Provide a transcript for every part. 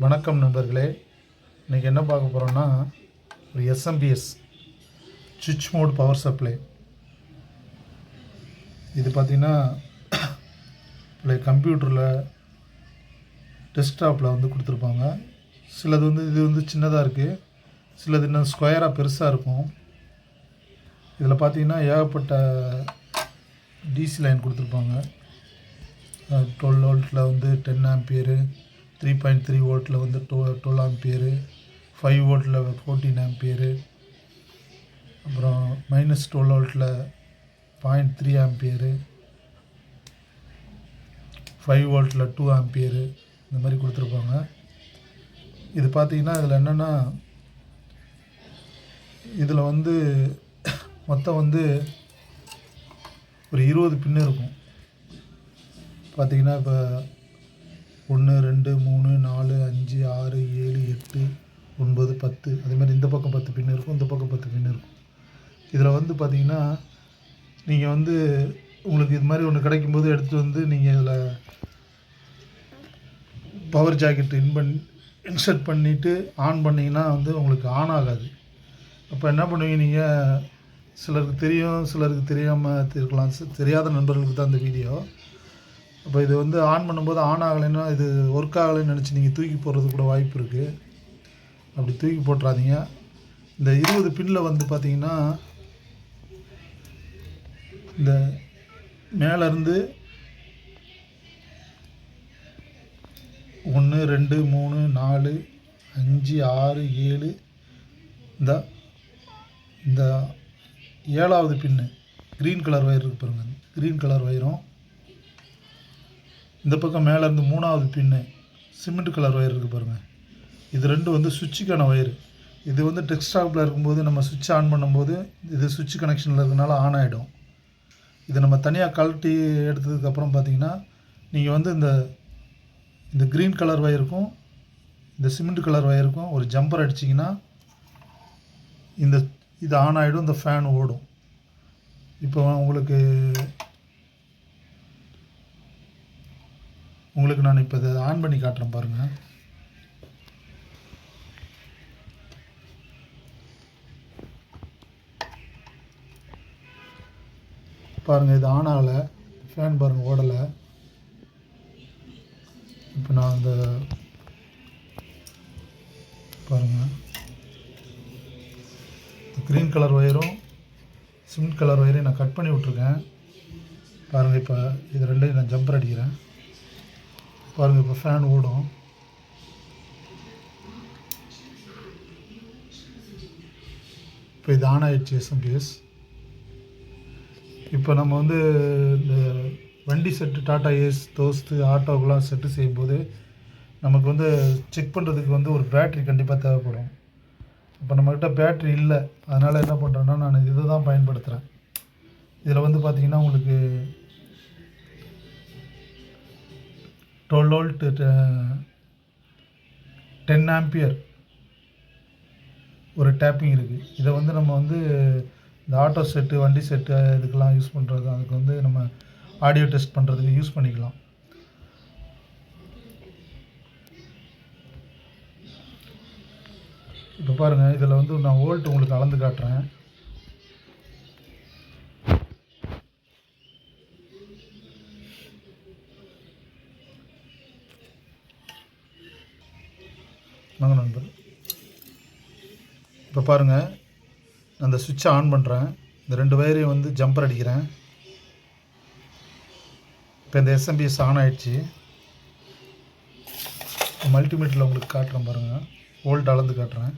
வணக்கம் நண்பர்களே. இன்றைக்கி என்ன பார்க்க போகிறோன்னா, ஒரு எஸ்எம்பிஎஸ் சுவிட்ச் மோட் பவர் சப்ளை. இது பார்த்திங்கன்னா கம்ப்யூட்டரில் டெஸ்க்டாப்பில் வந்து கொடுத்துருப்பாங்க. சிலது வந்து இது சின்னதாக இருக்குது, சிலது இன்னும் ஸ்கொயராக பெருசாக இருக்கும். இதில் பார்த்திங்கன்னா ஏகப்பட்ட டிசி லைன் கொடுத்துருப்பாங்க. 12 வோல்ட்டில் வந்து 10 ஆம்பியரு, 3.3 வோல்ட்டில் வந்து 12 ஆம்பியரு, 5 வோல்ட்டில் 14 ஆம்பியரு, அப்புறம் -12 வோல்ட்டில் 0.3 ஆம்பியரு, 5 வோல்ட்டில் 2 ஆம்பியரு, இந்த மாதிரி கொடுத்துருப்பாங்க. இது பார்த்திங்கன்னா இதில் என்னென்னா, இதில் வந்து மொத்தம் வந்து ஒரு 20 பின்னு இருக்கும். பார்த்திங்கன்னா இப்போ 1 2 3 4 5 6 7 8 9 10, அதேமாதிரி இந்த பக்கம் 10 பின்னு இருக்கும், இந்த பக்கம் 10 பின்னு இருக்கும். இதில் வந்து பார்த்திங்கன்னா நீங்கள் வந்து உங்களுக்கு இது மாதிரி ஒன்று கிடைக்கும்போது எடுத்துகிட்டு வந்து நீங்கள் இதில் பவர் ஜாக்கெட் இன்சர்ட் பண்ணிவிட்டு ஆன் பண்ணிங்கன்னா வந்து உங்களுக்கு ஆன் ஆகாது. அப்போ என்ன பண்ணுவீங்க, நீங்கள் சிலருக்கு தெரியும், சிலருக்கு தெரியாமல் இருக்கலாம், தெரியாத நண்பர்களுக்கு தான் இந்த வீடியோ. அப்போ இது வந்து ஆன் பண்ணும்போது ஆன் ஆகலைன்னா, இது ஒர்க் ஆகலைன்னு நினச்சி நீங்கள் தூக்கி போடுறது கூட வாய்ப்பு இருக்குது. அப்படி தூக்கி போட்டுறாதீங்க. இந்த 20 பின்னில் வந்து பார்த்திங்கன்னா இந்த மேலேருந்து 1 2 3 4 5 6 7, இந்த 7வது பின்னு க்ரீன் கலர் ஒயர் இருக்குது பாருங்கள். க்ரீன் கலர் ஒயரும் இந்த பக்கம் மேலேருந்து 3வது பின்னு சிமெண்ட் கலர் ஒயர் இருக்குது பாருங்கள். இது ரெண்டும் வந்து சுவிட்சுக்கான ஒயரு. இது வந்து டெஸ்க்டாப்பில் இருக்கும்போது நம்ம சுவிட்ச் ஆன் பண்ணும்போது இது சுவிட்ச் கனெக்ஷனில் இருக்கனால ஆன் ஆகிடும். இதை நம்ம தனியாக கழட்டி எடுத்ததுக்கப்புறம் பார்த்திங்கன்னா நீங்கள் வந்து இந்த க்ரீன் கலர் ஒயருக்கும் இந்த சிமெண்ட் கலர் ஒயருக்கும் ஒரு ஜம்பர் அடிச்சிங்கன்னா இது ஆன் ஆகிடும், இந்த ஃபேன் ஓடும். இப்போ உங்களுக்கு நான் இப்போ இதை ஆன் பண்ணி காட்டுறேன் பாருங்கள். பாருங்கள், இது ஆன் ஆகலை, ஃபேன் பாருங்கள் ஓடலை. இப்போ நான் இந்த பாருங்கள், க்ரீன் கலர் ஒயரும் சிமெண்ட் கலர் ஒயரையும் நான் கட் பண்ணி விட்ருக்கேன். பாருங்கள், இப்போ இது ரெண்டையும் நான் ஜம்பர் அடிக்கிறேன். பாருங்கள், இப்போ ஃபேன் ஓடும். இப்போ இது ஆன் ஆகிடுச்சு எஸ்எம்பிஎஸ். இப்போ நம்ம வந்து இந்த வண்டி செட்டு டாடா ஏஸ், தோஸ்து, ஆட்டோக்கெலாம் செட்டு செய்யும்போது நமக்கு வந்து செக் பண்ணுறதுக்கு வந்து ஒரு பேட்ரி கண்டிப்பாக தேவைப்படும். இப்போ நம்மக்கிட்ட பேட்ரி இல்லை, அதனால் என்ன பண்ணுறேன்னா நான் இதை தான் பயன்படுத்துகிறேன். இதில் வந்து பார்த்திங்கன்னா உங்களுக்கு 12 வோல்ட் 10 ஆம்பியர் ஒரு டேப்பிங் இருக்குது. இதை வந்து நம்ம வந்து இந்த ஆட்டோ செட்டு, வண்டி செட்டு இதுக்கெல்லாம் யூஸ் பண்ணுறது, அதுக்கு வந்து நம்ம ஆடியோ டெஸ்ட் பண்ணுறதுக்கு யூஸ் பண்ணிக்கலாம். இப்போ பாருங்கள், இதில் வந்து நான் வோல்ட் உங்களுக்கு அளந்து காட்டுறேன். வாங்க நண்பர். இப்போ பாருங்கள், அந்த சுவிட்சை ஆன் பண்ணுறேன். இந்த 2 வயரையும் வந்து ஜம்பர் அடிக்கிறேன். இப்போ இந்த எஸ்எம்பிஎஸ் ஆன் ஆகிடுச்சு. மல்டிமீட்டரில் உங்களுக்கு காட்டுறேன் பாருங்கள், வோல்ட் அளந்து காட்டுறேன்.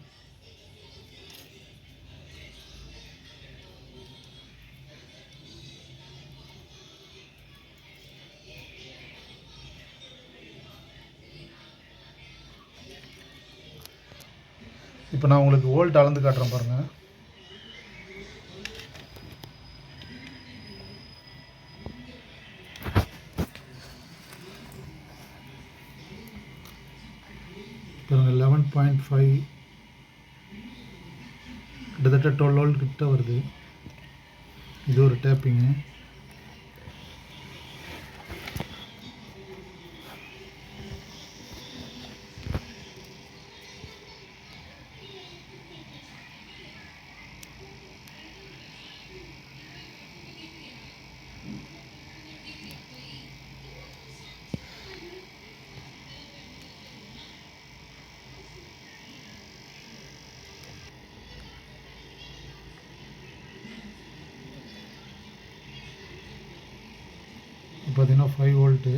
இப்போ நான் உங்களுக்கு வோல்ட் அளந்து காட்டுறேன் பாருங்கள். பாருங்கள், 11.5, கிட்டத்தட்ட 12 வோல்ட் கிட்ட வருது. இது ஒரு டேப்பிங்கு. பார்த்தீங்கன்னா 5 வோல்ட்டு,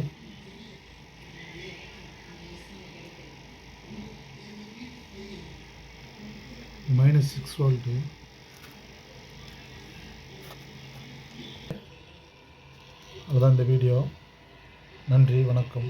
-6 வோல்ட்டு. அதுதான் இந்த வீடியோ. நன்றி, வணக்கம்.